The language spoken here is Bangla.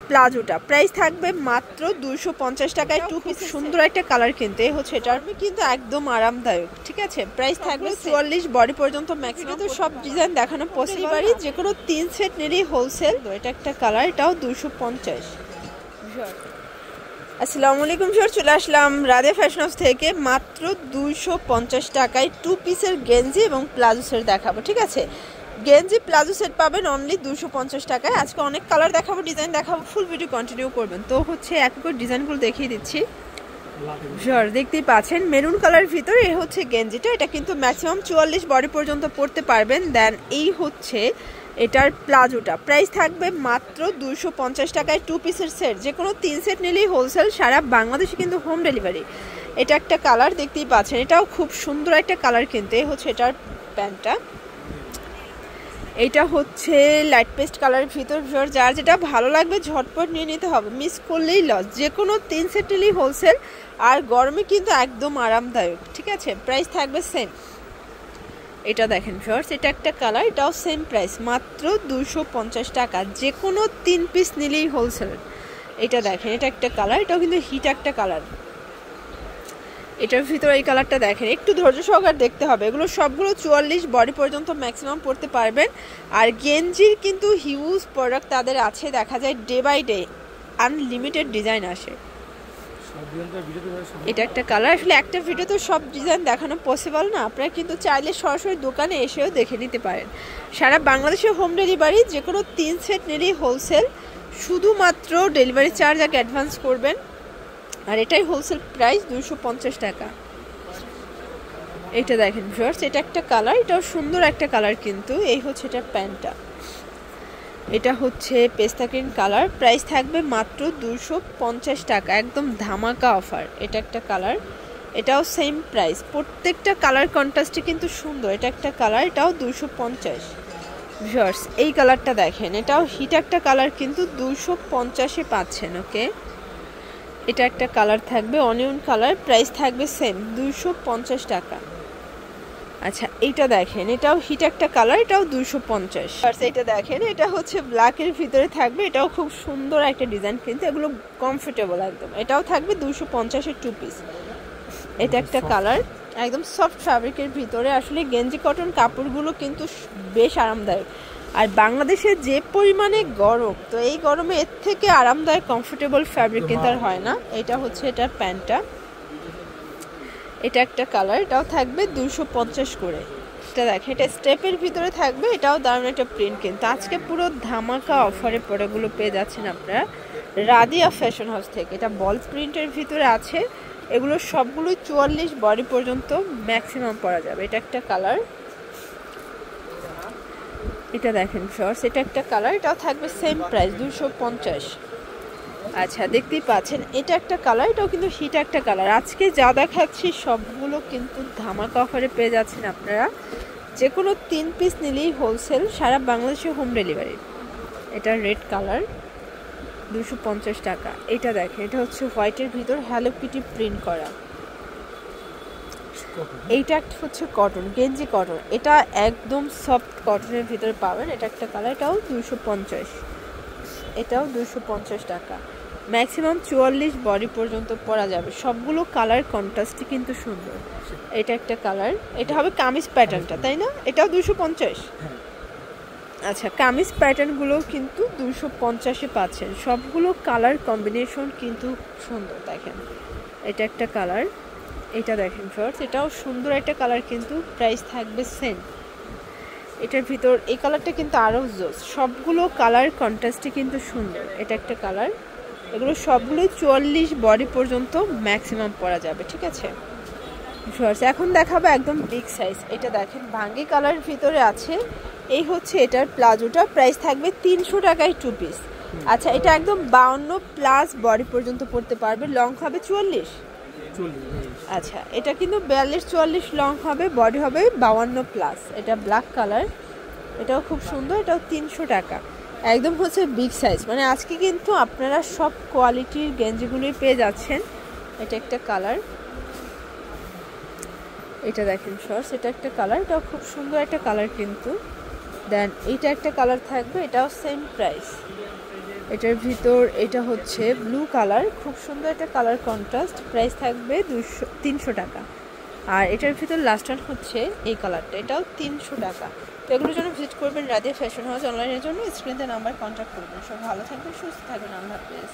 প্লাজোটা প্রাইস থাকবে মাত্র 250 টাকায়। খুব সুন্দর একটা কালার কিন্তু এই হচ্ছে এটা কিন্তু একদম আরামদায়ক, ঠিক আছে। প্রাইস থাকবে 44 বডি পর্যন্ত ম্যাক্সিমাম। তো সব ডিজাইন দেখানো পসিবলই, যে কোনো 3 সেট নিলেই হোলসেল। এটা একটা কালার, এটাও 250। আসসালামু আলাইকুম স্যার, চলে আসলাম রাধে ফ্যাশন হাউস থেকে। মাত্র 250 টাকায় 2 পিসের গেঞ্জি এবং প্লাজো সেট দেখাবো, ঠিক আছে। গেঞ্জি প্লাজো সেট পাবেন অনলি 250 টাকায়। আজকে অনেক কালার দেখাবো, ডিজাইন দেখাবো, ফুল ভিডিও কন্টিনিউ করবেন। তো হচ্ছে এক করে ডিজাইনগুলো দেখিয়ে দিচ্ছি। স্যার দেখতেই পাচ্ছেন মেরুন কালারের ভিতরে এই হচ্ছে গেঞ্জিটা। এটা কিন্তু ম্যাক্সিমাম 44 বডি পর্যন্ত পরতে পারবেন। দেন এই হচ্ছে এটার প্লাজোটা প্রাইস থাকবে মাত্র 250 টাকায় 2 পিসের সেট। যে কোনো 3 সেট নিলেই হোলসেল, সারা বাংলাদেশে কিন্তু হোম ডেলিভারি। এটা একটা কালার দেখতেই পাচ্ছেন, এটাও খুব সুন্দর একটা কালার কিন্তু। এই হচ্ছে এটার প্যান্টটা, এইটা হচ্ছে লাইট পেস্ট কালারের ভিতর। যার যেটা ভালো লাগবে ঝটপট নিয়ে নিতে হবে, মিস করলেই লস। যে কোনো 3 সেট নিলেই হোলসেল, আর গরমে কিন্তু একদম আরামদায়ক, ঠিক আছে। প্রাইস থাকবে সেম। এটা দেখেন ভিউয়ার্স, এটা একটা কালার, এটাও সেম প্রাইস মাত্র 250 টাকা। যে কোনো 3 পিস নিলেই হোলসেল। এটা দেখেন, এটা একটা কালার, এটাও কিন্তু হিট একটা কালার। এটার ভিতরে এই কালারটা দেখেন, একটু ধৈর্য সহকারে দেখতে হবে। এগুলো সবগুলো 44 বডি পর্যন্ত ম্যাক্সিমাম পড়তে পারবেন। আর গেঞ্জির কিন্তু হিউজ প্রোডাক্ট তাদের আছে, দেখা যায় day by day unlimited design আসে। এটা একটা কালার, আসলে একটা ভিডিও তো সব ডিজাইন দেখানো পসিবল না। আপনারা কিন্তু চাইলে সরাসরি দোকানে এসেও দেখে নিতে পারেন। সারা বাংলাদেশে হোম ডেলিভারি, যে কোনো 3 সেট নিলেই হোলসেল। শুধুমাত্র ডেলিভারি চার্জ আগে অ্যাডভান্স করবেন, আর এটাই হোলসেল প্রাইস 250 টাকা। এটা দেখেন ভিউয়ার্স, এটা একটা কালার, এটাও সুন্দর একটা কালার কিন্তু। এই হচ্ছে এটা প্যান্টটা, এটা হচ্ছে পেস্তা গ্রিন কালার। প্রাইস থাকবে মাত্র 250 টাকা, একদম ধামাকা অফার। এটা একটা কালার, এটাও সেম প্রাইস। প্রত্যেকটা কালার কন্ট্রাস্টে কিন্তু সুন্দর। এটা একটা কালার, এটাও 250। ভিউয়ার্স এই কালারটা দেখেন, এটাও হিট একটা কালার কিন্তু 250-এ পাচ্ছেন। ওকে, এটা একটা কালার থাকবে অনিয়ন কালার, প্রাইস থাকবে সেম 250 টাকা। আচ্ছা এইটা দেখেন, এটাও হিট একটা কালার, এটাও 250। আর এইটা দেখেন, এটা হচ্ছে ব্ল্যাকের ভিতরে থাকবে, এটাও খুব সুন্দর একটা ডিজাইন কিন্তু। এগুলো কমফোর্টেবল একদম। এটাও থাকবে 250-এর 2 পিস। এটা একটা কালার, একদম সফট ফ্যাব্রিকের ভিতরে। আসলে গেঞ্জি কটন কাপড়গুলো কিন্তু বেশ আরামদায়ক। আর বাংলাদেশে যে পরিমাণে গরম, তো এই গরমে এর থেকে আরামদায়ক কমফোর্টেবল ফ্যাব্রিক কিন্তু আর হয় না। এটা হচ্ছে এটার প্যান্টটা, এটা একটা কালার, এটাও থাকবে 250 করে। এটা দেখেন, এটা স্টেপের ভিতরে থাকবে, এটাও দারুণ একটা প্রিন্ট কিন্তু। আজকে পুরো ধামাকা অফারে প্রোডাক্টগুলো পেয়ে যাচ্ছেন আপনারা রাদিয়া ফ্যাশন হাউস থেকে। এটা বল প্রিন্টের ভিতরে আছে, এগুলো সবগুলোই 44 বডি পর্যন্ত ম্যাক্সিমাম পরা যাবে। এটা একটা কালার, এটা দেখেন শর্টস, এটা একটা কালার, এটাও থাকবে সেম প্রাইস 250। আচ্ছা দেখতেই পাচ্ছেন, এটা একটা কালার, এটাও কিন্তু হিট একটা কালার। আজকে যা দেখাচ্ছি সবগুলো কিন্তু ধামাকা অফারে পেয়ে যাচ্ছেন আপনারা। যে কোনো 3 পিস নিলেই হোলসেল, সারা বাংলাদেশে হোম ডেলিভারি। এটা রেড কালার, 250 টাকা। এটা দেখেন, এটা হচ্ছে হোয়াইটের ভিতর হ্যালো কিটি প্রিন্ট করা। এইটা হচ্ছে কটন, গেঞ্জি কটন, এটা একদম সফট কটনের ভিতরে পাবেন। এটা একটা কালার, এটাও 250, এটাও 250 টাকা। ম্যাক্সিমাম 44 বডি পর্যন্ত পরা যাবে। সবগুলো কালার কন্ট্রাস্টই কিন্তু সুন্দর। এটা একটা কালার, এটা হবে কামিজ প্যাটার্নটা, তাই না? এটাও 250। আচ্ছা কামিজ প্যাটার্নগুলো কিন্তু 250-এ পাচ্ছেন। সবগুলো কালার কম্বিনেশন কিন্তু সুন্দর। দেখেন এটা একটা কালার, এটা দেখেন ফ্রেন্ডস, এটাও সুন্দর একটা কালার কিন্তু। প্রাইস থাকবে সেম। এটার ভিতর এই কালারটা কিন্তু আরও জোস। সবগুলো কালার কন্ট্রাস্টে কিন্তু সুন্দর। এটা একটা কালার, এগুলো সবগুলো 44 বডি পর্যন্ত ম্যাক্সিমাম পরা যাবে, ঠিক আছে। এখন দেখাবো একদম বিগ সাইজ। এটা দেখেন ভাঙ্গি কালারের ভিতরে আছে। এই হচ্ছে এটার প্লাজোটা, প্রাইস থাকবে 300 টাকায় 2 পিস। আচ্ছা এটা একদম 52+ বডি পর্যন্ত পড়তে পারবে। লং হবে 44। আচ্ছা এটা কিন্তু 42-44 লং হবে, বডি হবে 52+। এটা ব্ল্যাক কালার, এটাও খুব সুন্দর, এটাও 300 টাকা। একদম হচ্ছে বিগ সাইজ। মানে আজকে কিন্তু আপনারা সব কোয়ালিটির গেঞ্জিগুলোই পেয়ে যাচ্ছেন। এটা একটা কালার, এটা দেখেন শর্টস, এটা একটা কালার, এটাও খুব সুন্দর একটা কালার কিন্তু। দেন এইটা একটা কালার থাকবে, এটাও সেম প্রাইস। এটার ভিতর এটা হচ্ছে ব্লু কালার, খুব সুন্দর একটা কালার কন্ট্রাস্ট, প্রাইস থাকবে 300 টাকা। আর এটার ভিতর লাস্ট ওয়ান হচ্ছে এই কালারটা, এটাও 300 টাকা। তো এগুলোর জন্য ভিজিট করবেন রাদিয়া ফ্যাশন হাউস। অনলাইনের জন্য স্ক্রিনে নাম্বার কন্ট্যাক্ট করবেন। সব ভালো থাকবেন, সুস্থ থাকবেন, আল্লাহ হাফেজ।